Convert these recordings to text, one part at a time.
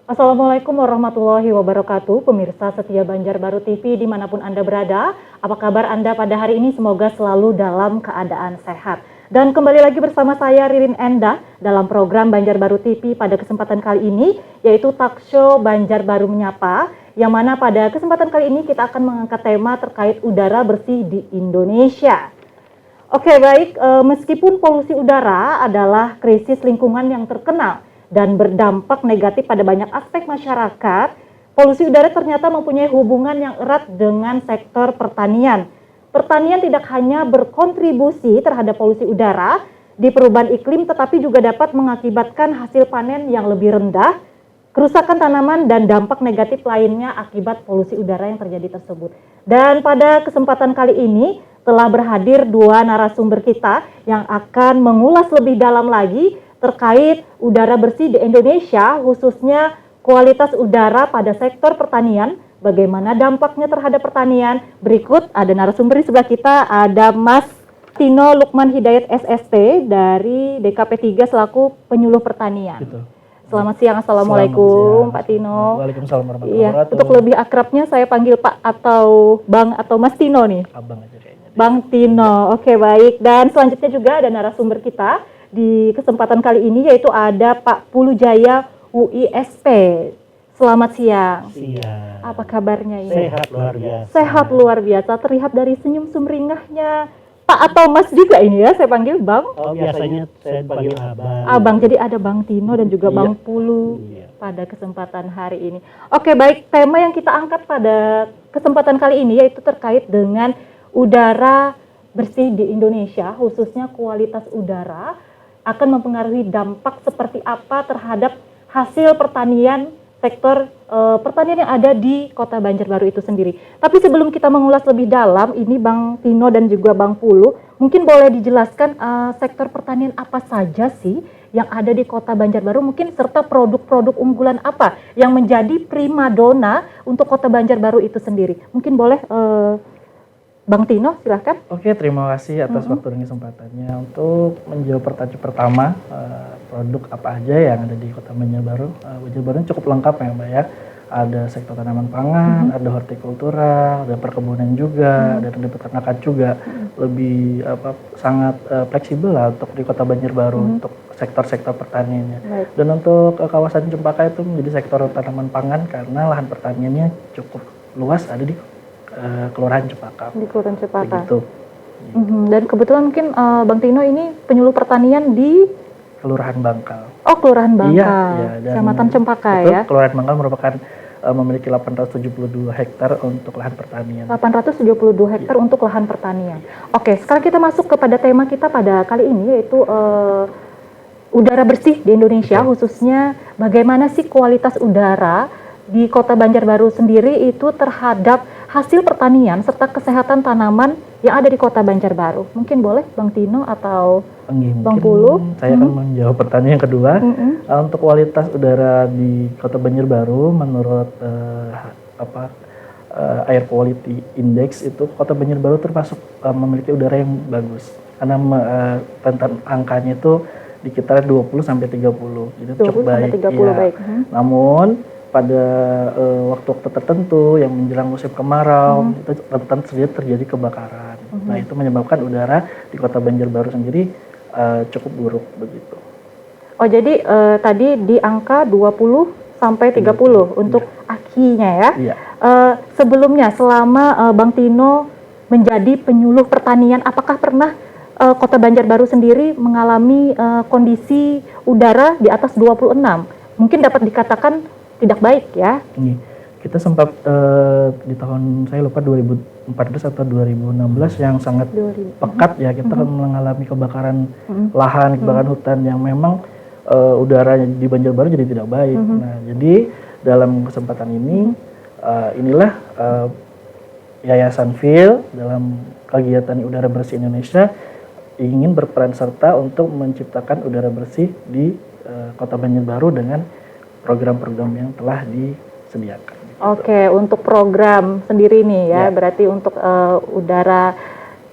Assalamualaikum warahmatullahi wabarakatuh, pemirsa setia Banjarbaru TV dimanapun Anda berada. Apa kabar Anda pada hari ini? Semoga selalu dalam keadaan sehat. Dan kembali lagi bersama saya Ririn Endah dalam program Banjarbaru TV pada kesempatan kali ini, yaitu talk show Banjarbaru Menyapa, yang mana pada kesempatan kali ini kita akan mengangkat tema terkait udara bersih di Indonesia. Oke, baik, meskipun polusi udara adalah krisis lingkungan yang terkenal dan berdampak negatif pada banyak aspek masyarakat, polusi udara ternyata mempunyai hubungan yang erat dengan sektor pertanian. Pertanian tidak hanya berkontribusi terhadap polusi udara di perubahan iklim, tetapi juga dapat mengakibatkan hasil panen yang lebih rendah, kerusakan tanaman, dan dampak negatif lainnya akibat polusi udara yang terjadi tersebut. Dan pada kesempatan kali ini telah berhadir dua narasumber kita yang akan mengulas lebih dalam lagi terkait udara bersih di Indonesia, khususnya kualitas udara pada sektor pertanian, bagaimana dampaknya terhadap pertanian. Berikut ada narasumber di sebelah kita, ada Mas Tino Lukman Hidayat SST dari DKP 3 selaku penyuluh pertanian. Gitu. Selamat siang, Assalamualaikum. Selamat siang, Pak Tino. Waalaikumsalam warahmatullahi wabarakatuh. Untuk lebih akrabnya saya panggil Pak atau Bang atau Mas Tino nih. Abang aja kayaknya. Bang Tino, oke, baik. Dan selanjutnya juga ada narasumber kita di kesempatan kali ini, yaitu ada Pak Pulu Jaya UISP. Selamat siang. Siang. Apa kabarnya ini? Sehat luar biasa. Sehat luar biasa, terlihat dari senyum sumringahnya. Pak atau Mas juga ini ya, saya panggil Bang. Oh, biasanya saya panggil Abang. Abang, jadi ada Bang Tino dan juga Bang Pulu pada kesempatan hari ini. Oke, baik, tema yang kita angkat pada kesempatan kali ini yaitu terkait dengan udara bersih di Indonesia, khususnya kualitas udara akan mempengaruhi dampak seperti apa terhadap hasil pertanian, sektor pertanian yang ada di Kota Banjarbaru itu sendiri. Tapi sebelum kita mengulas lebih dalam, ini Bang Tino dan juga Bang Pulu, mungkin boleh dijelaskan sektor pertanian apa saja sih yang ada di Kota Banjarbaru, mungkin serta produk-produk unggulan apa yang menjadi primadona untuk Kota Banjarbaru itu sendiri. Mungkin boleh Bang Tino, silahkan. Oke, terima kasih atas waktu dan kesempatannya. Untuk menjawab pertanyaan pertama, produk apa aja yang ada di Kota Banjarbaru. Banjarbaru cukup lengkap ya Mbak ya. Ada sektor tanaman pangan, ada hortikultura, ada perkebunan juga, dan ada peternakan juga. Lebih sangat fleksibel lah untuk di Kota Banjarbaru untuk sektor-sektor pertaniannya. Baik. Dan untuk kawasan Cempaka itu menjadi sektor tanaman pangan karena lahan pertaniannya cukup luas, ada di Kelurahan Cempaka. Di Kelurahan Cempaka. Begitu. Dan kebetulan mungkin Bang Tino ini penyuluh pertanian di Kelurahan Bangkal. Oh, Kelurahan Bangkal. Iya, Kecamatan Cempaka betul, ya. Kelurahan Bangkal merupakan memiliki 872 hektar untuk lahan pertanian. 872 hektar untuk lahan pertanian. Oke, sekarang kita masuk kepada tema kita pada kali ini, yaitu udara bersih di Indonesia, khususnya bagaimana sih kualitas udara di Kota Banjarbaru sendiri itu terhadap hasil pertanian serta kesehatan tanaman yang ada di Kota Banjarbaru. Mungkin boleh Bang Tino atau Bang Pulu? Saya akan menjawab pertanyaan yang kedua. Untuk kualitas udara di Kota Banjarbaru menurut Air Quality Index itu Kota Banjarbaru termasuk memiliki udara yang bagus. Karena tentang angkanya itu di kisaran 20 sampai 30. Jadi cukup baik. 30, ya. baik. Namun pada waktu-waktu tertentu yang menjelang musim kemarau itu rentan terjadi kebakaran. Nah, itu menyebabkan udara di Kota Banjarbaru sendiri cukup buruk begitu. Oh, jadi tadi di angka 20 sampai 30 untuk akinya ya. Iya. Sebelumnya selama Bang Tino menjadi penyuluh pertanian, apakah pernah Kota Banjarbaru sendiri mengalami kondisi udara di atas 26? Mungkin dapat dikatakan tidak baik ya. Kita sempat di tahun saya lupa 2014 atau 2016 yang sangat pekat ya, kita mengalami kebakaran lahan, kebakaran hutan yang memang udara di Banjarbaru jadi tidak baik. Nah, jadi dalam kesempatan ini inilah Yayasan FIL dalam kegiatan udara bersih Indonesia ingin berperan serta untuk menciptakan udara bersih di Kota Banjarbaru dengan program-program yang telah disediakan. Gitu. Oke, untuk program sendiri nih ya, berarti untuk udara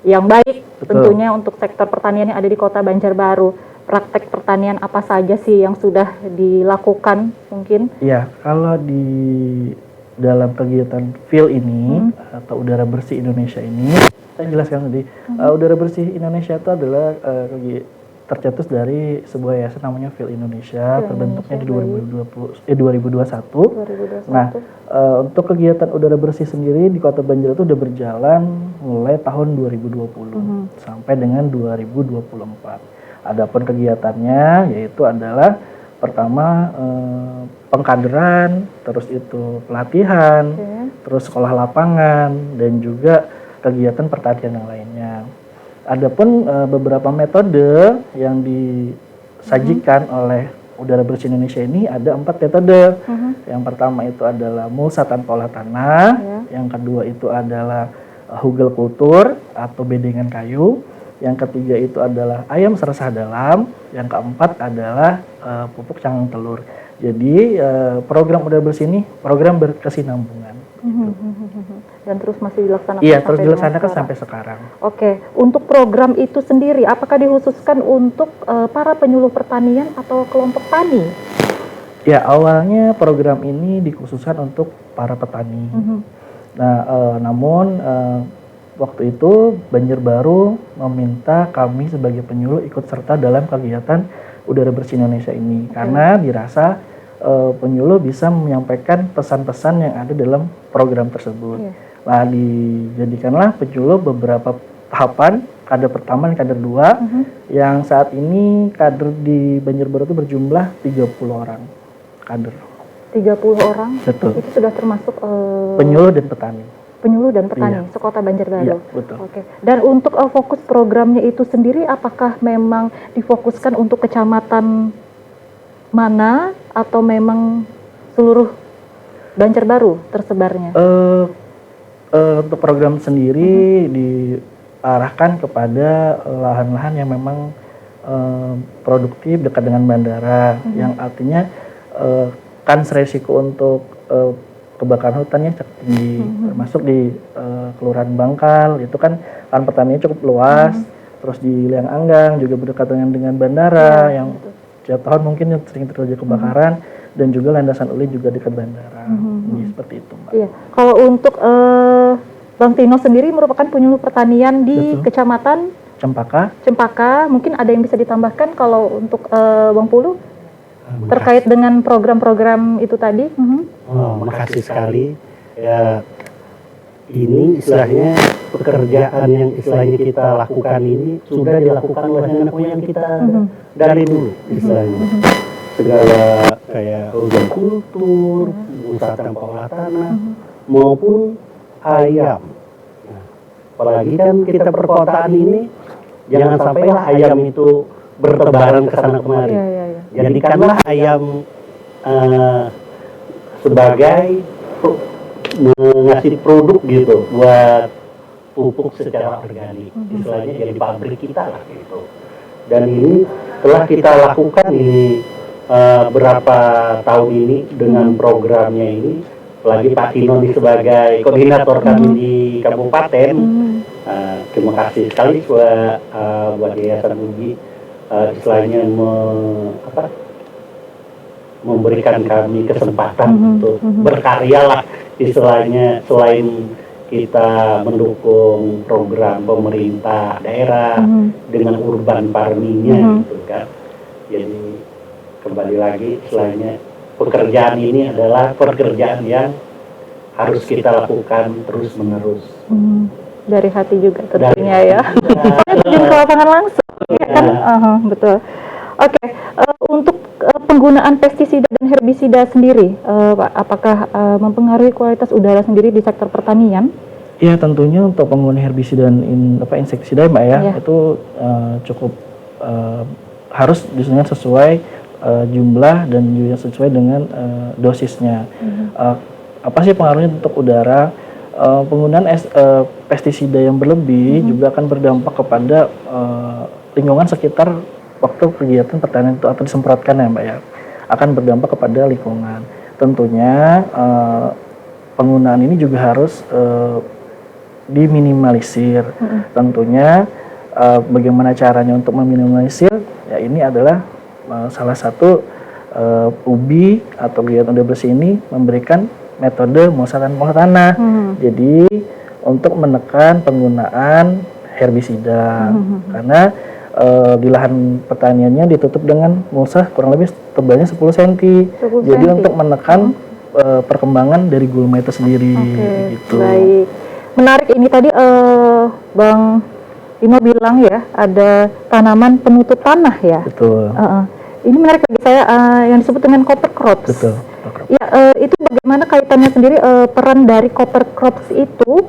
yang baik. Betul. Tentunya untuk sektor pertanian yang ada di Kota Banjarbaru. praktek pertanian apa saja sih yang sudah dilakukan mungkin? Iya, kalau di dalam kegiatan FIL ini atau udara bersih Indonesia ini, saya jelaskan tadi, udara bersih Indonesia itu adalah tercetus dari sebuah yayasan namanya FIL Indonesia, terbentuknya di 2021. Nah, untuk kegiatan udara bersih sendiri di Kota Banjar itu udah berjalan mulai tahun 2020 sampai dengan 2024. Adapun kegiatannya yaitu adalah pertama pengkaderan, terus itu pelatihan, terus sekolah lapangan, dan juga kegiatan pertanian yang lainnya. Adapun beberapa metode yang disajikan oleh Udara Bersih Indonesia ini ada 4 metode. Yang pertama itu adalah mulsa tanpa olah tanah, yang kedua itu adalah hugel kultur atau bedengan kayu, yang ketiga itu adalah ayam seresah dalam, yang keempat adalah pupuk cangkang telur. Jadi program Udara Bersih ini program berkesinambungan. Dan terus masih dilaksanakan? Iya, terus dilaksanakan sampai sekarang. Oke, untuk program itu sendiri, apakah dikhususkan untuk para penyuluh pertanian atau kelompok tani? Ya, awalnya program ini dikhususkan untuk para petani. Nah, namun waktu itu Banjarbaru meminta kami sebagai penyuluh ikut serta dalam kegiatan Udara Bersih Indonesia ini karena dirasa penyuluh bisa menyampaikan pesan-pesan yang ada dalam program tersebut. Nah, dijadikanlah penyuluh beberapa tahapan, kader pertama dan kader 2, yang saat ini kader di Banjarbaru itu berjumlah 30 orang kader. 30 orang? Betul. Itu sudah termasuk penyuluh dan petani. Penyuluh dan petani sekota Banjarbaru. Iya, betul. Oke. Dan untuk fokus programnya itu sendiri, apakah memang difokuskan untuk kecamatan mana atau memang seluruh Banjarbaru tersebarnya? Untuk program sendiri diarahkan kepada lahan-lahan yang memang produktif dekat dengan bandara, yang artinya kan resiko untuk kebakaran hutannya cukup tinggi, termasuk di Kelurahan Bangkal itu kan lahan pertaniannya cukup luas, terus di Liang Anggang juga berdekatan dengan bandara yang setiap tahun mungkin sering terjadi kebakaran, dan juga landasan uli juga dekat bandara. Seperti itu, Mbak. Iya. Kalau untuk Bang Tino sendiri merupakan penyuluh pertanian di Kecamatan Cempaka. Mungkin ada yang bisa ditambahkan kalau untuk Bang Pulu terkait dengan program-program itu tadi? Makasih sekali. Ya, ini istilahnya pekerjaan yang istilahnya kita lakukan ini sudah dilakukan oleh nenek moyang kita dari dulu istilahnya. Segala kayak hujan kultur, usaha tanpa olah tanah, maupun ayam. Nah, apalagi kan kita perkotaan ini, jangan sampailah ayam itu bertebaran ke sana kemari. Jadikanlah ayam sebagai mengasih produk gitu buat pupuk secara organik, istilahnya jadi pabrik kita lah gitu. Dan ini telah kita lakukan ini berapa tahun ini dengan programnya ini, apalagi Pak Tino sebagai koordinator kami di kabupaten. Terima kasih sekali buat Yayasan Uji istilahnya memberikan kami kesempatan untuk berkarya lah istilahnya, selain kita mendukung program pemerintah daerah dengan urban farmingnya gitu kan. Jadi kembali lagi istilahnya pekerjaan ini adalah pekerjaan yang harus kita lakukan terus menerus. Dari hati juga tentunya ya. Terjun ke lapangan langsung ya kan? Betul. Oke, untuk penggunaan pestisida dan herbisida sendiri, Pak, apakah mempengaruhi kualitas udara sendiri di sektor pertanian? Iya, tentunya untuk penggunaan herbisida dan insektisida, Mbak ya, itu cukup harus disesuaikan sesuai jumlah dan juga sesuai dengan dosisnya. Apa sih pengaruhnya untuk udara? Penggunaan pestisida yang berlebih juga akan berdampak kepada lingkungan sekitar waktu kegiatan pertanian itu atau disemprotkan ya, Mbak ya, akan berdampak kepada lingkungan. Tentunya penggunaan ini juga harus diminimalisir. Tentunya bagaimana caranya untuk meminimalisir, ya ini adalah salah satu UBI atau kegiatan udah bersih ini memberikan metode pemusatan bawah tanah. Jadi untuk menekan penggunaan herbisida, karena di lahan pertaniannya ditutup dengan mulsa kurang lebih tebalnya 10 cm. Jadi untuk menekan perkembangan dari gulma itu sendiri. Gitu. Baik, menarik ini tadi Bang Bimo bilang ya ada tanaman penutup tanah ya. Betul. Ini menarik bagi saya yang disebut dengan cover crops. Betul. Ya, itu bagaimana kaitannya sendiri peran dari cover crops itu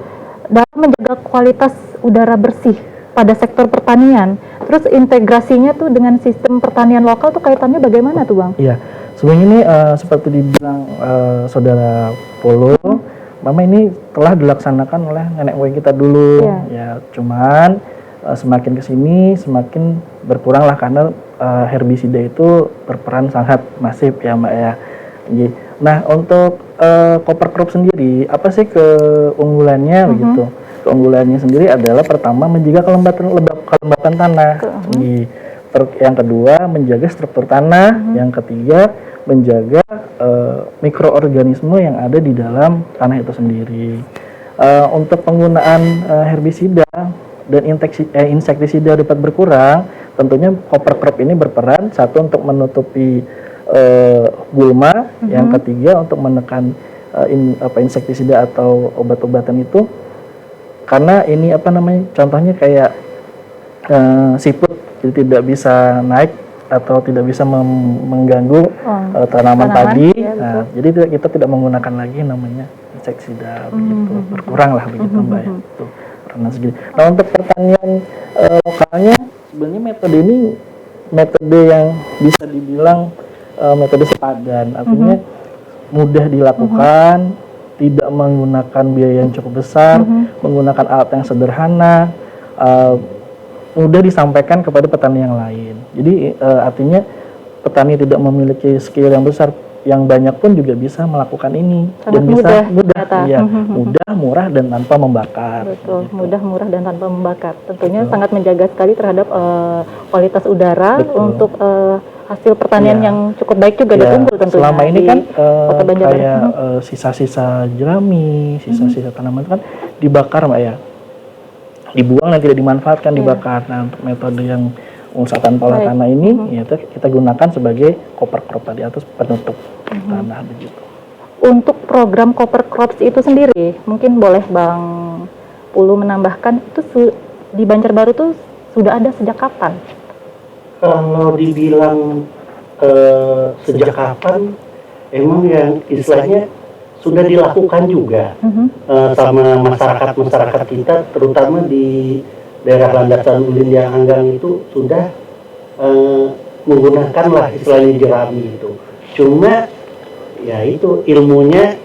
dalam menjaga kualitas udara bersih pada sektor pertanian. Terus integrasinya tuh dengan sistem pertanian lokal tuh kaitannya bagaimana tuh Bang? Iya, sebenarnya ini seperti dibilang Saudara Polo, memang ini telah dilaksanakan oleh nenek moyang kita dulu. Ya, cuman semakin kesini semakin berkurang lah karena herbisida itu berperan sangat masif ya Mbak ya. Nah untuk cover crop sendiri apa sih keunggulannya begitu? Keunggulannya sendiri adalah pertama menjaga kelembapan tanah. Yang kedua menjaga struktur tanah. Yang ketiga menjaga mikroorganisme yang ada di dalam tanah itu sendiri. Untuk penggunaan herbisida dan insektisida dapat berkurang, tentunya cover crop ini berperan satu untuk menutupi gulma, yang ketiga untuk menekan insektisida atau obat-obatan itu, karena ini contohnya kayak siput, jadi tidak bisa naik atau tidak bisa mengganggu tanaman padi. Ya, jadi kita tidak menggunakan lagi namanya insektisida begitu, berkurang lah begitu Mbak ya. Tuh, karena segini. Nah untuk pertanian lokalnya sebenarnya metode ini metode yang bisa dibilang metode sepadan, artinya mudah dilakukan, tidak menggunakan biaya yang cukup besar, menggunakan alat yang sederhana, mudah disampaikan kepada petani yang lain. Jadi artinya petani tidak memiliki skill yang besar, yang banyak pun juga bisa melakukan ini. Sangat dan bisa mudah, ya. Mudah, murah dan tanpa membakar. Betul, gitu. Mudah, murah dan tanpa membakar. Tentunya sangat menjaga sekali terhadap kualitas udara. Betul. Untuk hasil pertanian yang cukup baik juga dan unggul tentunya. Selama ini kan kayak sisa-sisa jerami, sisa-sisa tanaman kan dibakar Mbak ya. Dibuang dan tidak dimanfaatkan, dibakar. Nah untuk metode yang pemusatan bawah tanah ini yaitu kita gunakan sebagai cover crop tadi atau penutup tanah begitu. Untuk program cover crops itu sendiri, mungkin boleh Bang Pulu menambahkan itu di Banjarbaru tuh sudah ada sejak kapan? Kalau dibilang sejak kapan, emang yang istilahnya sudah dilakukan juga sama masyarakat kita, terutama di daerah landasan ulin yang Anggang itu sudah menggunakan lah istilahnya jerami itu. Cuma ya itu ilmunya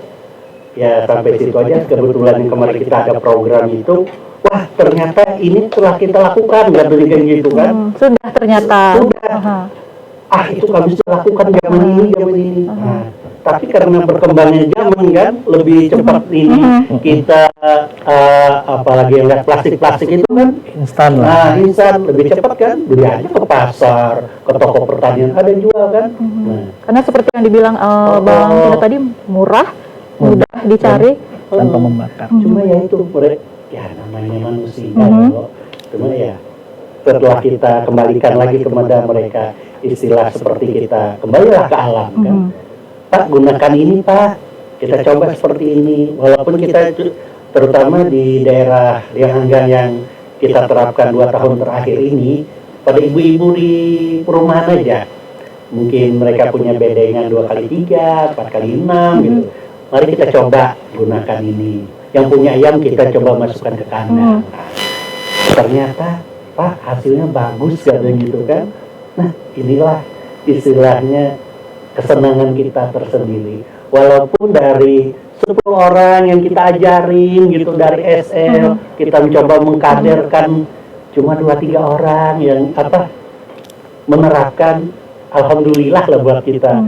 ya sampai situ aja. Kebetulan kemarin kita ada program itu, wah ternyata ini telah kita lakukan, nggak demikian gitu kan? Sudah ternyata. Sudah. Itu kami sudah lakukan zaman ini. Nah, tapi karena berkembangnya zaman kan lebih cepat ini kita apalagi yang lihat plastik itu kan instan lah. Nah instan lebih cepat kan, beli aja ke pasar, ke toko pertanian ada yang jual kan. Karena seperti yang dibilang Bang Pino tadi mudah dicari tanpa membakar. Cuma ya itu ya namanya manusia cuma ya setelah kita kembalikan lagi kepada mereka istilah seperti kita kembalilah ke alam kan. Pak gunakan ini Pak, kita coba seperti ini, walaupun kita terutama di daerah yang Anggang yang kita terapkan 2 tahun terakhir ini pada ibu-ibu di perumahan aja, mungkin mereka punya bedengan 2x3, 4x6 gitu. Mari kita coba gunakan ini. Yang punya ayam kita coba masukkan ke kandang. Ternyata Pak hasilnya bagus katanya gitu kan. Nah inilah istilahnya kesenangan kita tersendiri. Walaupun dari 10 orang yang kita ajarin gitu dari SL, kita mencoba mengkaderkan cuma 2-3 orang yang menerapkan, alhamdulillah lah buat kita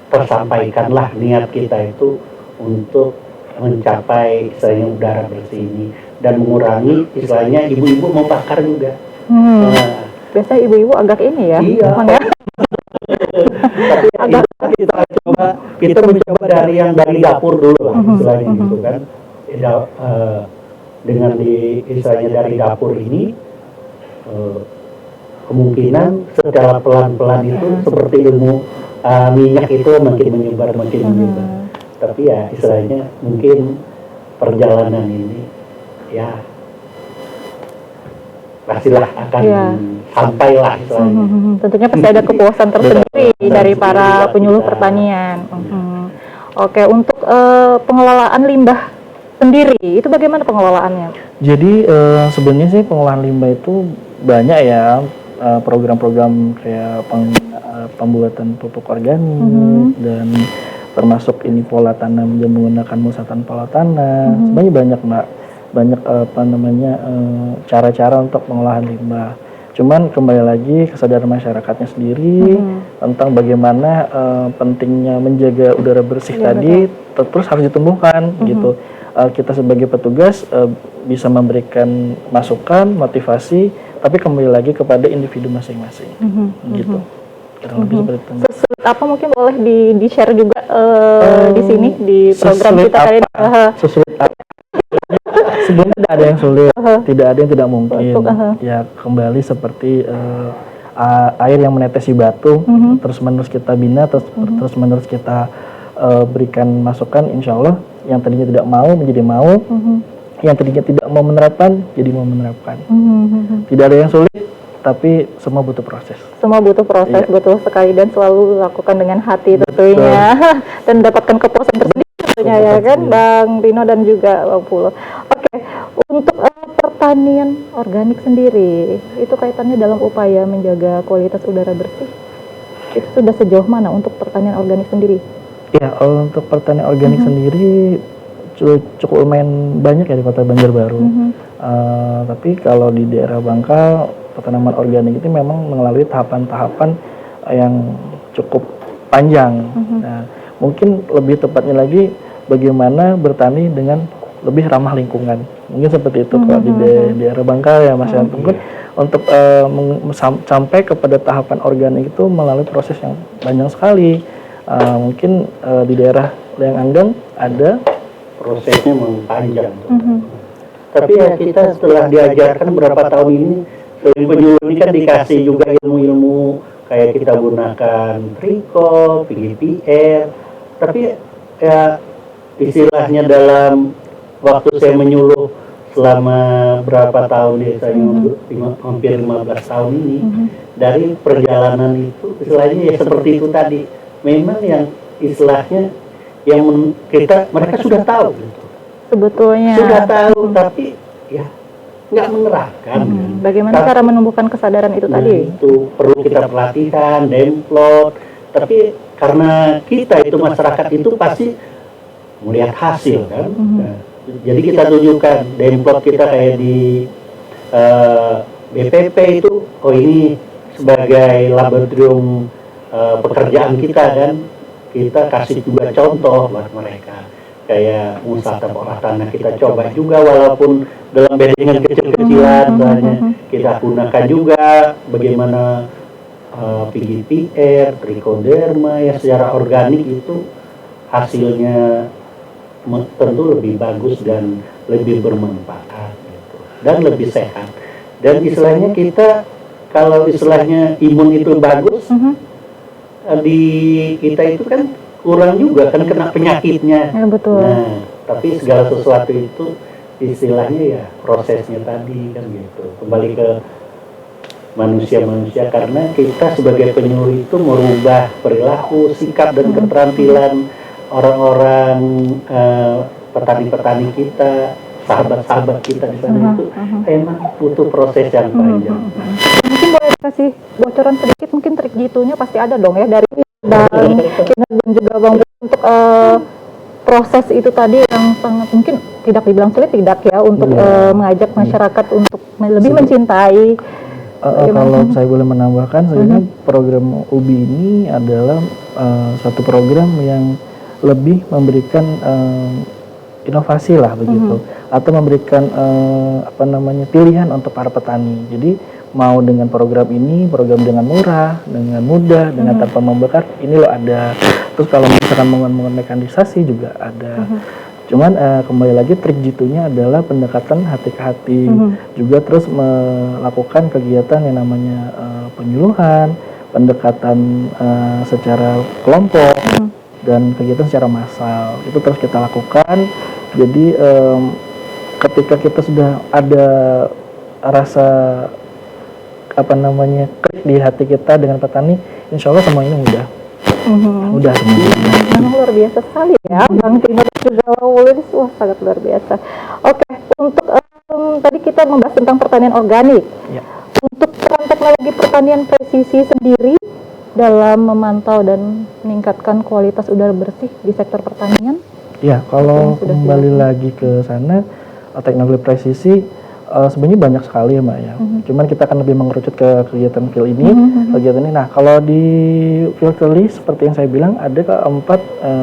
tersampaikanlah niat kita itu untuk mencapai udara bersih ini. dan mengurangi istilahnya ibu-ibu membakar juga. Nah, Biasanya ibu-ibu agak ini ya, iya. Bang ya. Tapi kita mencoba dari dapur dulu lah istilahnya gitu kan. Dengan istilahnya dari dapur ini kemungkinan secara pelan-pelan itu seperti ilmu minyak itu makin menyebar. Tapi ya istilahnya mungkin perjalanan ini ya pastilah akan sampailah istilahnya. Tentunya pasti ada kepuasan tersendiri dari para penyuluh pertanian. Oke, untuk pengelolaan limbah sendiri itu bagaimana pengelolaannya? Jadi sebenarnya sih pengolahan limbah itu banyak ya, program-program kayak pembuatan pupuk organik dan termasuk ini pola tanam dan menggunakan mulsa tanpa pola tanam. Sebenarnya banyak banyak cara-cara untuk pengolahan limbah. Cuman kembali lagi kesadaran masyarakatnya sendiri tentang bagaimana pentingnya menjaga udara bersih tadi terus harus ditumbuhkan gitu. Kita sebagai petugas bisa memberikan masukan, motivasi, tapi kembali lagi kepada individu masing-masing gitu. Kurang lebih seperti itu. Sesulit apa mungkin boleh di-share juga di sini di program Sesulit kita kali ini. Sesulit apa? Sebenarnya tidak ada yang sulit, tidak ada yang tidak mungkin. Ya kembali seperti air yang menetesi batu, terus menerus kita bina, terus menerus kita berikan masukan, insya Allah yang tadinya tidak mau menjadi mau, yang tadinya tidak mau menerapkan jadi mau menerapkan. Tidak ada yang sulit, tapi semua butuh proses. Semua butuh proses, betul sekali, dan selalu lakukan dengan hati tentunya dan mendapatkan kepuasan tersendiri tentunya ya kan Bang Rino dan juga Bang Pulo. Oke, untuk pertanian organik sendiri itu kaitannya dalam upaya menjaga kualitas udara bersih, itu sudah sejauh mana untuk pertanian organik sendiri? Ya, untuk pertanian organik sendiri cukup lumayan banyak ya di Kota Banjarbaru. Tapi kalau di daerah Bangka, pertanaman organik itu memang melalui tahapan-tahapan yang cukup panjang. Nah, mungkin lebih tepatnya lagi bagaimana bertani dengan lebih ramah lingkungan. Mungkin seperti itu kalau di daerah Bangka ya Mas Yanto. Mungkin untuk sampai kepada tahapan organik itu melalui proses yang panjang sekali. Mungkin di daerah Leang-Anggang ada prosesnya memang panjang. Tapi ya kita setelah diajarkan berapa tahun ini, selain penyuluh ini kan dikasih juga ilmu-ilmu kayak kita gunakan triko, PGPR. Tapi ya istilahnya dalam waktu saya menyuluh selama berapa tahun ya, saya hampir 15 tahun ini, dari perjalanan itu istilahnya ya seperti itu tadi. Memang yang istilahnya yang mereka sudah tahu gitu. Sebetulnya sudah tahu, tapi ya nggak mengerahkan. Bagaimana cara menumbuhkan kesadaran itu tadi? Itu perlu kita pelatihan, demplot. Tapi karena kita itu masyarakat itu pasti melihat hasil kan. Nah, jadi kita tunjukkan demplot kita kayak di BPP itu, oh ini sebagai laboratorium pekerjaan kita, dan kita kasih juga contoh buat mereka kayak mulsa tanpa tanah kita coba juga walaupun dalam bedengan kecil-kecilan, kita gunakan juga bagaimana PGPR, trichoderma ya secara organik itu hasilnya tentu lebih bagus dan lebih bermanfaat gitu, dan lebih sehat. Dan istilahnya kita kalau istilahnya imun itu bagus, di kita itu kan kurang juga kan kena penyakitnya. Ya, betul. Nah, tapi segala sesuatu itu istilahnya ya prosesnya tadi kan gitu. Kembali ke manusia-manusia, karena kita sebagai penyuluh itu merubah perilaku, sikap dan keterampilan orang-orang petani-petani kita, sahabat-sahabat kita di sana itu emang butuh proses yang panjang. Mungkin boleh kasih bocoran sedikit, mungkin trik jitunya pasti ada dong ya dari Bang Kinar dan juga Bang untuk proses itu tadi yang sangat mungkin tidak dibilang sulit tidak ya untuk mengajak masyarakat untuk lebih mencintai. Kalau saya boleh menambahkan, sebenarnya program UBI ini adalah satu program yang lebih memberikan inovasi lah begitu, atau memberikan pilihan untuk para petani. Jadi mau dengan program ini, program dengan murah, dengan mudah, dengan tanpa membakar, ini loh ada. Terus kalau misalkan mengenai mekanisasi juga ada. Cuman kembali lagi trik jitu-nya adalah pendekatan hati ke hati, juga terus melakukan kegiatan yang namanya penyuluhan, pendekatan secara kelompok, dan kegiatan secara massal. Itu terus kita lakukan. Jadi ketika kita sudah ada rasa klik di hati kita dengan petani, insya Allah semuanya mudah. Mudah semuanya. Memang luar biasa sekali ya, Bang Tino juga Wulis, wah sangat luar biasa. Oke, untuk tadi kita membahas tentang pertanian organik. Ya. Untuk peran teknologi pertanian presisi sendiri dalam memantau dan meningkatkan kualitas udara bersih di sektor pertanian? Ya, kalau kembali lagi ke sana, teknologi presisi sebenarnya banyak sekali ya Mbak ya. Cuman kita akan lebih mengerucut ke kegiatan field ini, kegiatan ini. Nah, kalau di field study seperti yang saya bilang ada keempat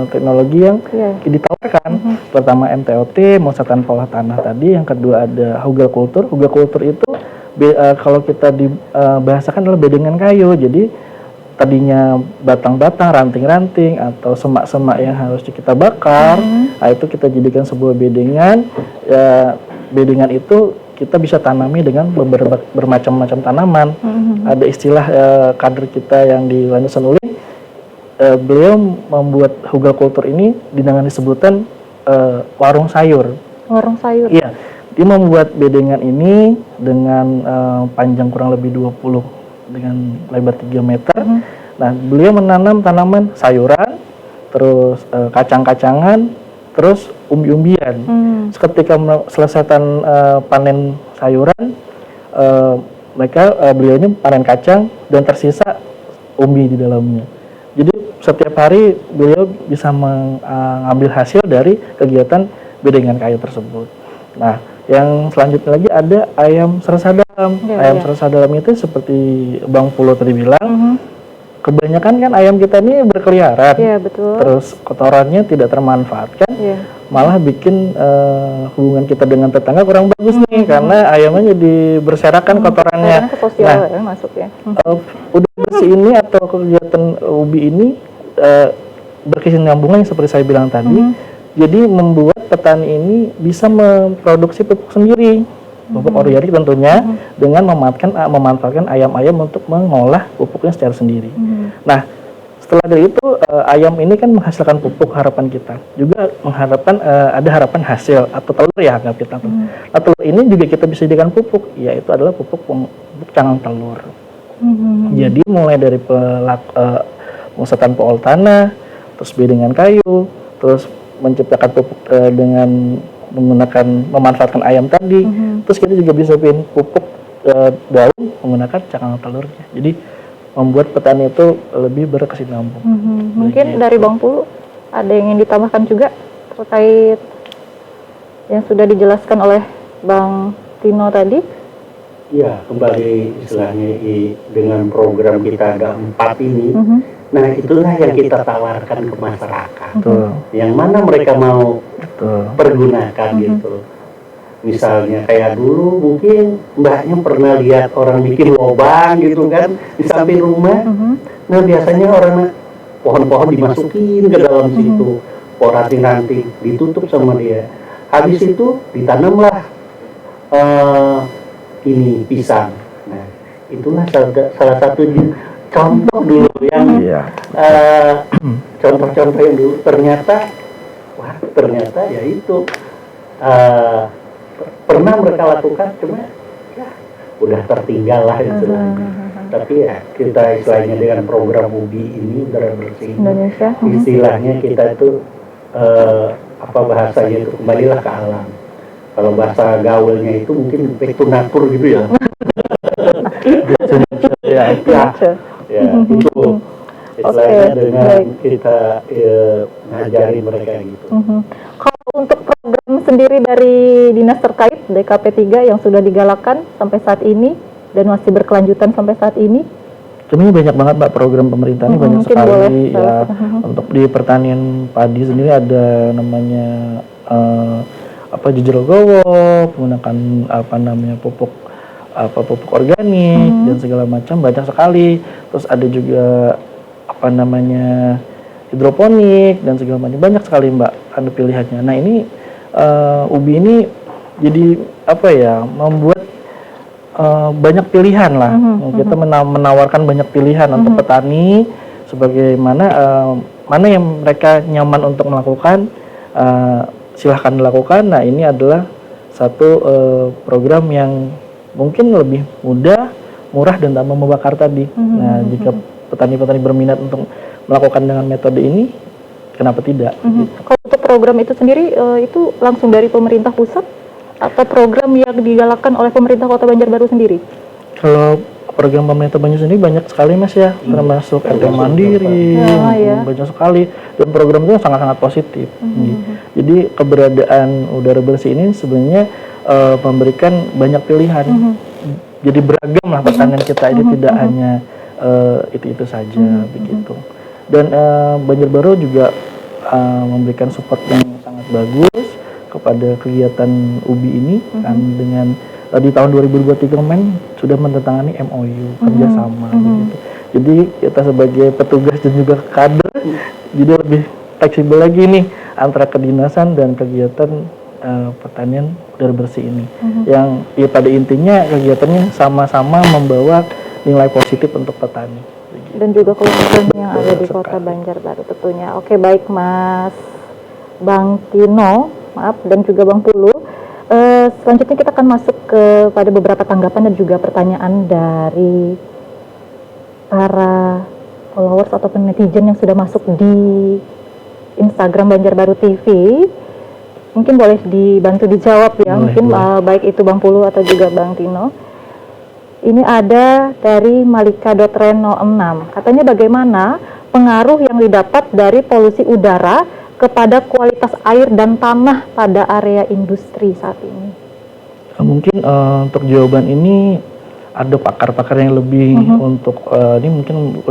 teknologi yang ditawarkan. Pertama MTOT, musatan pola tanah tadi. Yang kedua ada Hugel Kultur. Hugel Kultur itu kalau kita dibahasakan adalah bedengan kayu. Jadi tadinya batang-batang, ranting-ranting atau semak-semak yang harus kita bakar, nah itu kita jadikan sebuah bedengan. Ya, bedengan itu kita bisa tanami dengan bermacam-macam tanaman. Ada istilah kader kita yang di Landasan Uling, beliau membuat Hugel Kultur ini dengan sebutan warung sayur. Warung sayur? Iya, dia membuat bedengan ini dengan panjang kurang lebih 20 dengan lebar 3 meter. Nah, beliau menanam tanaman sayuran, terus kacang-kacangan, terus umbi-umbian. Ketika selesaikan panen sayuran, beliau ini panen kacang dan tersisa umbi di dalamnya. Jadi setiap hari beliau bisa mengambil hasil dari kegiatan bedengan kayu tersebut. Nah, yang selanjutnya lagi ada ayam serasa dalam. Ayam serasa dalam itu seperti Bang Pulo tadi bilang, kebanyakan kan ayam kita ini berkeliaran, betul. Terus kotorannya tidak termanfaatkan, malah bikin hubungan kita dengan tetangga kurang bagus nih, karena ayamnya jadi berserakan kotorannya. Ke sosial masuk ya. Udah bersih ini atau kegiatan ubi ini berkesinambungan seperti saya bilang tadi, jadi membuat petani ini bisa memproduksi pupuk sendiri, pupuk organik tentunya, dengan memanfaatkan ayam-ayam untuk mengolah pupuknya secara sendiri. Nah, setelah dari itu ayam ini kan menghasilkan pupuk, harapan kita juga mengharapkan ada harapan hasil atau telur ya anggap kita. Nah, telur ini juga kita bisa jadikan pupuk, yaitu adalah pupuk cangang telur. Jadi mulai dari musatan pola tanah, terus bedengan kayu, terus menciptakan pupuk dengan memanfaatkan ayam tadi, terus kita juga bisa bikin pupuk daun menggunakan cangang telurnya. Jadi membuat petani itu lebih berkesinambung. Mungkin dari Bang Pulu ada yang ingin ditambahkan juga terkait yang sudah dijelaskan oleh Bang Tino tadi? Ya, kembali istilahnya dengan program kita ada 4 ini. Nah, itulah yang kita tawarkan ke masyarakat. Yang mana mereka mau pergunakan gitu. Misalnya kayak dulu mungkin mbaknya pernah lihat orang bikin lubang gitu kan di samping rumah. Nah, biasanya orang pohon-pohon dimasukin ke dalam situ, pohon ranting-ranting ditutup sama dia. Habis itu ditanamlah ini pisang. Nah, itulah salah satu contoh dulu yang contoh-contoh yang dulu ternyata ya itu pernah mereka lakukan, cuma ya udah tertinggal lah istilahnya. Tapi ya kita istilahnya dengan program UBI ini udara bersih Indonesia, istilahnya kita itu apa bahasanya itu kembalilah ke alam. Kalau bahasa gaulnya itu mungkin back to nature gitu ya. Ya itu istilahnya dengan kita ngajari mereka gitu. Kalau untuk program sendiri dari dinas terkait DKP 3 yang sudah digalakkan sampai saat ini dan masih berkelanjutan sampai saat ini? Sebenarnya banyak banget Mbak, program pemerintah ini banyak sekali ya. Untuk di pertanian padi sendiri ada namanya jujur legowo, menggunakan pupuk organik dan segala macam, banyak sekali. Terus ada juga hidroponik dan segala macam, banyak sekali Mbak pilihannya. Nah ini ubi ini jadi membuat banyak pilihan lah. Kita menawarkan banyak pilihan untuk petani, sebagaimana mana yang mereka nyaman untuk melakukan, silahkan dilakukan. Nah ini adalah satu program yang mungkin lebih mudah, murah dan tanpa membakar tadi. Nah jika petani-petani berminat untuk melakukan dengan metode ini, kenapa tidak? Gitu. Kalau untuk program itu sendiri, itu langsung dari pemerintah pusat atau program yang digalakkan oleh pemerintah Kota Banjarbaru sendiri? Kalau program pemerintah Banjar sendiri banyak sekali Mas ya, termasuk RT Mandiri, banyak sekali, dan program itu sangat-sangat positif. Jadi keberadaan udara bersih ini sebenarnya memberikan banyak pilihan. Jadi beragam lah pertanian kita ini, tidak hanya itu saja begitu. Dan Banjarbaru juga memberikan support yang sangat bagus kepada kegiatan ubi ini, kan, dengan di tahun 2023 kemarin sudah menandatangani MOU kerjasama begitu. Jadi kita sebagai petugas dan juga kader jadi lebih fleksibel lagi nih antara kedinasan dan kegiatan pertanian udara bersih ini, yang pada intinya kegiatannya sama-sama membawa nilai positif untuk petani dan juga keluarga yang ada di Kota Banjarbaru tentunya. Oke, baik Mas Bang Tino, maaf, dan juga Bang Pulu. Selanjutnya kita akan masuk kepada beberapa tanggapan dan juga pertanyaan dari para followers ataupun netizen yang sudah masuk di Instagram Banjarbaru TV. Mungkin boleh dibantu dijawab ya, mungkin baik itu Bang Pulu atau juga Bang Tino. Ini ada dari Malika.Reno6. Katanya bagaimana pengaruh yang didapat dari polusi udara kepada kualitas air dan tanah pada area industri saat ini? Mungkin untuk jawaban ini ada pakar-pakar yang lebih untuk ini mungkin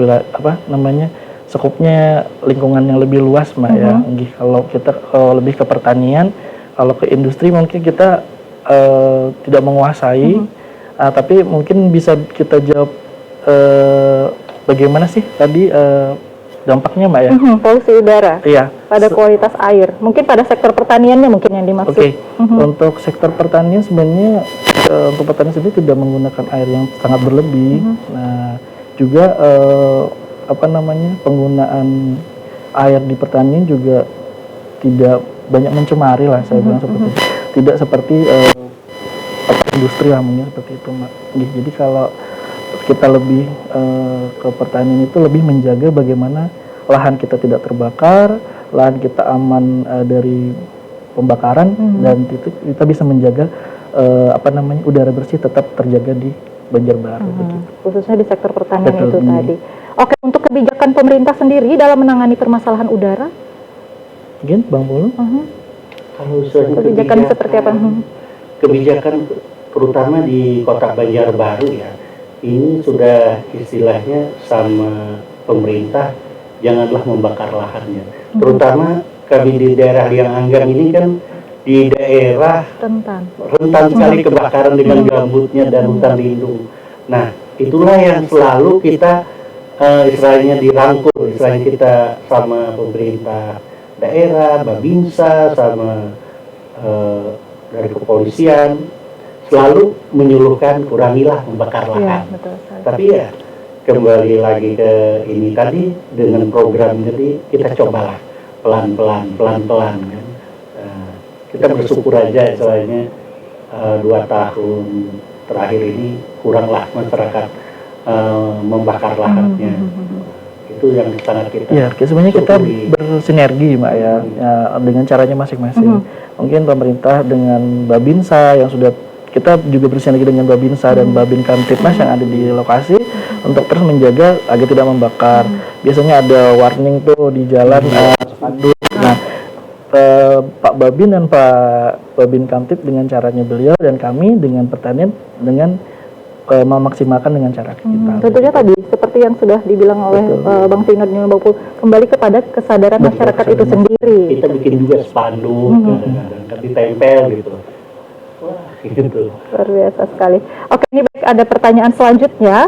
sekupnya lingkungan yang lebih luas Mbak ya. Kalau kita lebih ke pertanian, kalau ke industri mungkin kita tidak menguasai, tapi mungkin bisa kita jawab bagaimana sih tadi dampaknya Mbak ya? Polusi udara pada kualitas air. Mungkin pada sektor pertaniannya mungkin yang dimaksud. Oke. Untuk sektor pertanian sebenarnya untuk petani sendiri tidak menggunakan air yang sangat berlebih. Nah, juga penggunaan air di pertanian juga tidak banyak mencemari lah, saya bilang seperti itu. Tidak seperti industri lah mungkin seperti itu Mbak. Jadi kalau kita lebih ke pertanian itu lebih menjaga bagaimana lahan kita tidak terbakar, lahan kita aman dari pembakaran, dan itu kita bisa menjaga udara bersih tetap terjaga di Banjarbaru begitu. Khususnya di sektor pertanian itu tadi. Oke, untuk kebijakan pemerintah sendiri dalam menangani permasalahan udara? Mungkin Bang Pulu? Kalau kebijakan seperti apa? Kebijakan terutama di Kota Banjarbaru ya, ini sudah istilahnya sama pemerintah, janganlah membakar lahannya. Terutama kami di daerah yang Anggang ini kan di daerah rentan sekali kebakaran dengan gambutnya dan hutan lindung. Nah, itulah yang selalu kita istilahnya dirangkul, istilahnya kita sama pemerintah daerah, Babinsa, sama dari kepolisian selalu menyuluhkan kurangilah membakar lahan. Tapi ya kembali lagi ke ini tadi, dengan program jadi kita cobalah pelan-pelan kan. Kita bersyukur aja soalnya 2 tahun terakhir ini kuranglah masyarakat membakar lahannya. Itu yang sangat kita. Ya, sebenarnya kita bersinergi Mbak ya, dengan caranya masing-masing. Mungkin pemerintah dengan Babinsa yang sudah, kita juga bersinergi dengan Babinsa dan Babin Kamtipmas yang ada di lokasi untuk terus menjaga agar tidak membakar. Biasanya ada warning tuh di jalan Nah, Pak Babin dan Pak Babin Kamtip dengan caranya beliau dan kami dengan pertanian dengan memaksimalkan dengan cara kita. Tentunya tadi seperti yang sudah dibilang oleh Bang Tino dan Bang Pul, kembali kepada kesadaran masyarakat itu sendiri. Kita bikin juga spanduk, kadang-kadang kan ditempel gitu. Wah, gitu. Luar biasa sekali. Oke, ini baik, ada pertanyaan selanjutnya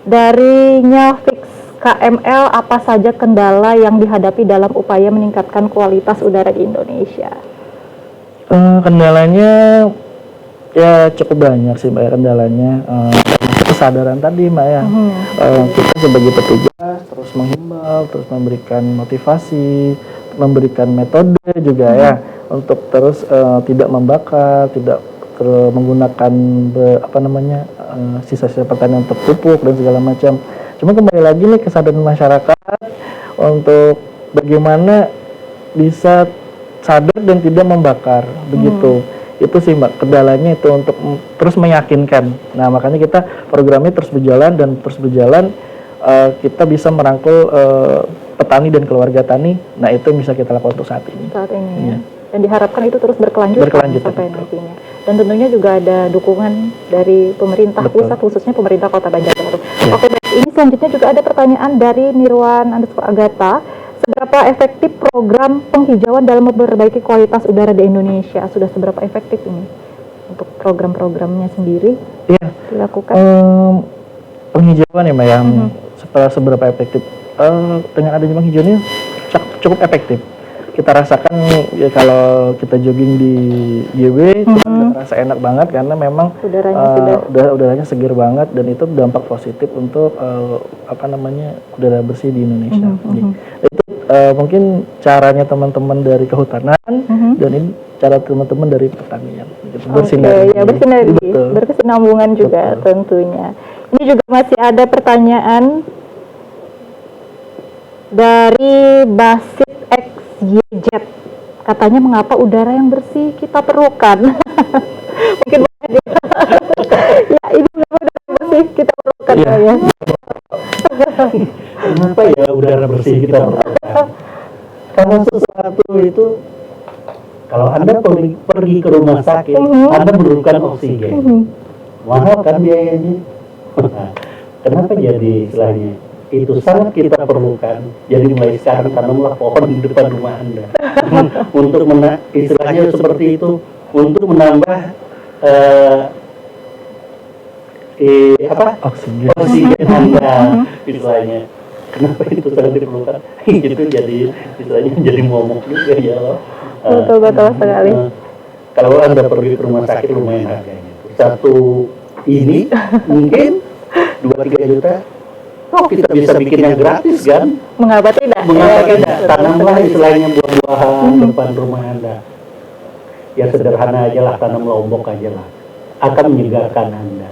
dari Nyafix KML, apa saja kendala yang dihadapi dalam upaya meningkatkan kualitas udara di Indonesia? Kendalanya ya cukup banyak sih Mbak ya, kendalanya. Kesadaran tadi Mbak ya. Kita sebagai petugas terus menghimbau, terus memberikan motivasi, memberikan metode juga ya untuk terus tidak membakar, tidak menggunakan sisa-sisa pertanian untuk pupuk dan segala macam. Cuma kembali lagi nih kesadaran masyarakat untuk bagaimana bisa sadar dan tidak membakar begitu. Itu sih Mbak, kendalanya itu untuk terus meyakinkan. Nah makanya kita programnya terus berjalan dan terus berjalan, kita bisa merangkul petani dan keluarga tani. Nah itu yang bisa kita lakukan untuk saat ini. Ya. Dan diharapkan itu terus berkelanjutan sampai nantinya. Dan tentunya juga ada dukungan dari pemerintah pusat, khususnya pemerintah Kota Banjarbaru. Oke, baik. Ini selanjutnya juga ada pertanyaan dari Nirwan_Agatha. Seberapa efektif program penghijauan dalam memperbaiki kualitas udara di Indonesia? Sudah seberapa efektif ini untuk program-programnya sendiri dilakukan? Penghijauan ya Mbak yang seberapa efektif? Dengan adanya penghijauan ini cukup efektif. Kita rasakan ya, kalau kita jogging di YB itu terasa enak banget karena memang udaranya segar banget dan itu dampak positif untuk udara bersih di Indonesia. Itu mungkin caranya teman-teman dari kehutanan dan ini cara teman-teman dari pertanian. Gitu. Bersinergi, berkesinambungan juga tentunya. Ini juga masih ada pertanyaan dari Basit XYZ. Katanya mengapa udara yang bersih kita perlukan? Mungkin ya ini udara bersih kita perlukan ya. Kenapa ya udara bersih kita perlukan? Karena sesuatu itu kalau Anda pergi ke rumah sakit, Anda memerlukan oksigen. Mahal kan biayanya? Kenapa jadi istilahnya? Itu sangat kita perlukan. Jadi mulai sekarang tanamlah pohon di depan rumah Anda. Untuk istilahnya seperti itu, untuk menambah oksigen Anda istilahnya. Kenapa itu sangat diperlukan? Itu jadi istilahnya jadi momok juga ya loh. Betul sekali. Kalau Anda pergi ke rumah sakit lumayan harganya. Satu ini mungkin 2-3 juta. Kita bisa bikin yang gratis kan? Mengapa tidak? Tanamlah istilahnya buah-buahan depan rumah Anda. Ya sederhana aja lah, tanam lombok aja lah. Akan menyegarkan Anda.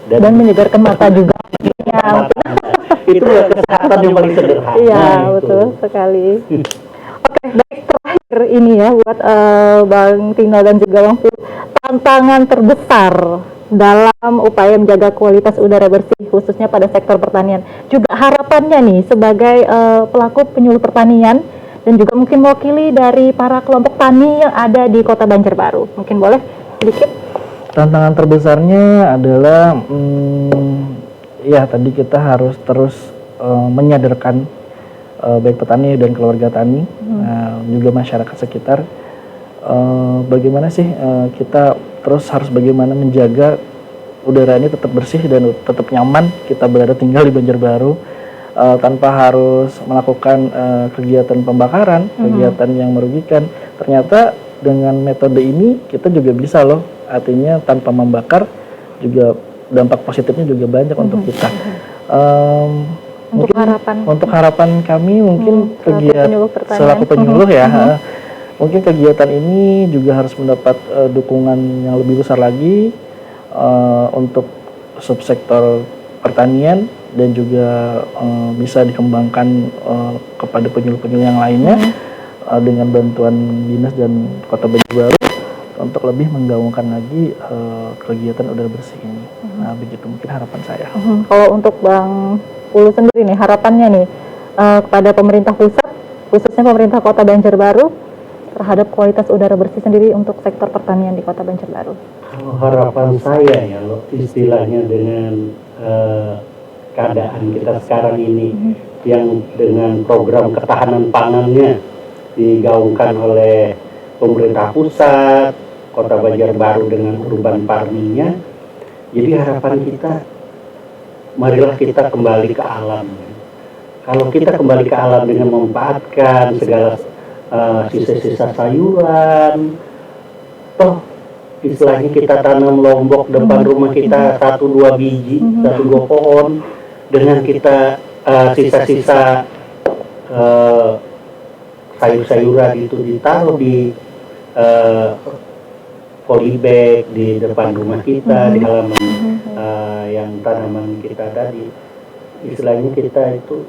Dan menyegarkan mata juga. Itu kesehatan yang paling sederhana. Iya, betul sekali. Oke, baik, terakhir ini ya buat Bang Tino dan juga Bang Pul, tantangan terbesar dalam upaya menjaga kualitas udara bersih khususnya pada sektor pertanian. Juga harapannya nih sebagai pelaku penyuluh pertanian dan juga mungkin mewakili dari para kelompok tani yang ada di Kota Banjarbaru. Mungkin boleh sedikit? Tantangan terbesarnya adalah ya tadi kita harus terus menyadarkan baik petani dan keluarga tani, juga masyarakat sekitar. Bagaimana sih kita terus harus bagaimana menjaga udara ini tetap bersih dan tetap nyaman kita berada tinggal di Banjarbaru tanpa harus melakukan kegiatan pembakaran, kegiatan yang merugikan. Ternyata dengan metode ini kita juga bisa loh, artinya tanpa membakar juga dampak positifnya juga banyak untuk kita. Untuk harapan kami mungkin kegiatan selaku penyuluh ya. Mungkin kegiatan ini juga harus mendapat dukungan yang lebih besar lagi untuk subsektor pertanian dan juga bisa dikembangkan kepada penyuluh-penyuluh yang lainnya dengan bantuan dinas dan Kota Banjarbaru untuk lebih menggaungkan lagi kegiatan udara bersih ini. Nah, begitu mungkin harapan saya. Kalau untuk Bang Pulu sendiri nih, harapannya nih kepada pemerintah pusat, khususnya pemerintah Kota Banjarbaru terhadap kualitas udara bersih sendiri untuk sektor pertanian di Kota Banjarbaru. Kalau harapan saya ya, istilahnya dengan keadaan kita sekarang ini, yang dengan program ketahanan pangannya digaungkan oleh pemerintah pusat, Kota Banjarbaru dengan urban farmingnya. Jadi harapan kita, marilah kita kembali ke alam. Kalau kita kembali ke alam dengan memanfaatkan segala sisa-sisa sayuran, toh istilahnya kita tanam lombok depan rumah kita 1-2 biji, 1-2 pohon, dengan kita sisa-sisa sayur-sayuran itu ditaruh di polybag di depan rumah kita, di halaman yang tanaman kita tadi. Istilahnya kita itu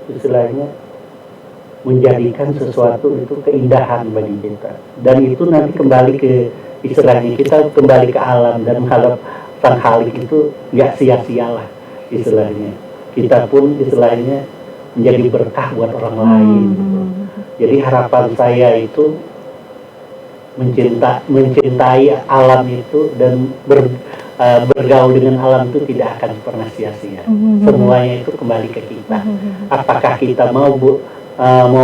menjadikan sesuatu itu keindahan bagi kita, dan itu nanti kembali ke istilahnya kita kembali ke alam dan menghadap Sang Khalik itu nggak sia-sialah istilahnya. Kita pun istilahnya menjadi berkah buat orang lain. Jadi harapan saya itu mencintai alam itu dan bergaul dengan alam itu tidak akan pernah sia-sia. Semuanya itu kembali ke kita. Apakah kita mau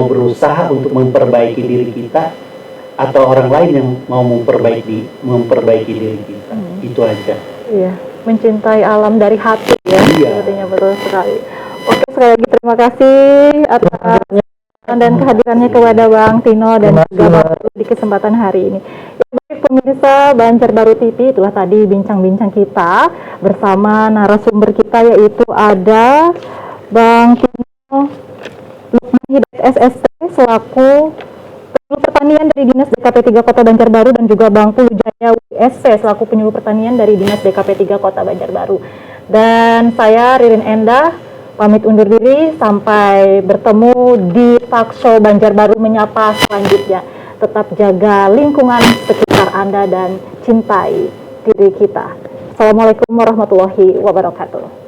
berusaha untuk memperbaiki diri kita, atau orang lain yang mau memperbaiki diri kita. Itu aja. Iya, mencintai alam dari hati ya. Iya. Sepertinya betul sekali. Oke, sekali lagi terima kasih atas dan kehadirannya kepada Bang Tino dan juga Bang Pulu di kesempatan hari ini. Ya, baik pemirsa Banjarbaru TV, itulah tadi bincang-bincang kita bersama narasumber kita, yaitu ada Bang Tino Lukman Hidayat SSC selaku penyuluh pertanian dari Dinas DKP 3 Kota Banjarbaru, dan juga Bang Pulu Jaya WSC selaku penyuluh pertanian dari Dinas DKP 3 Kota Banjarbaru. Dan saya Ririn Endah pamit undur diri, sampai bertemu di Talkshow Banjarbaru Menyapa selanjutnya. Tetap jaga lingkungan sekitar Anda dan cintai diri kita. Assalamualaikum warahmatullahi wabarakatuh.